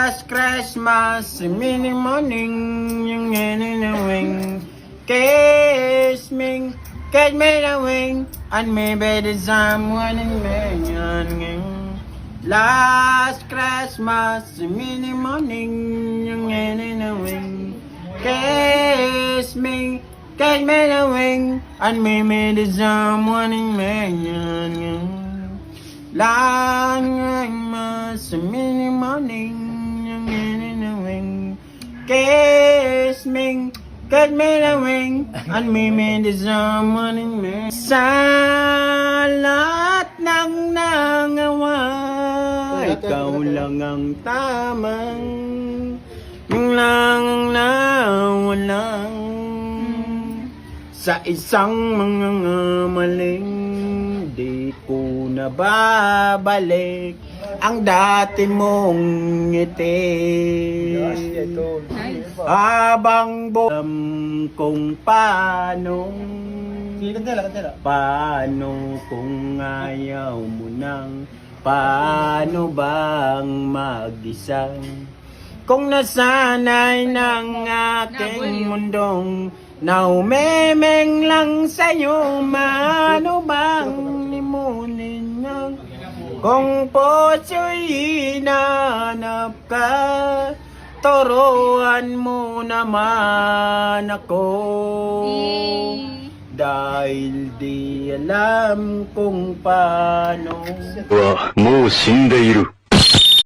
Last Christmas, mini morning, yung wing. Kiss me the wing, and maybe there's someone in me. Last Christmas, mini morning, yung wing. Kiss me the wing, and maybe there's someone in me. Last mini morning, yung wing. Kiss me the wing, and maybe there's someone in me. Sa lahat ng nangawa, ikaw lang ang tamang, yung lang ang nawalang. Sa isang mga maling, di ko na babalik ang dati mong ngiti. Habang alam kung paano kung ayaw mo nang, paano bang mag-isa, kung nasanay ng aking mundong na umemeng lang sa'yo, mano bang limunin nang, kung puso'y hinanap ka, turuan mo naman ako. Dahil di alam kung paano. はもう死んでいる。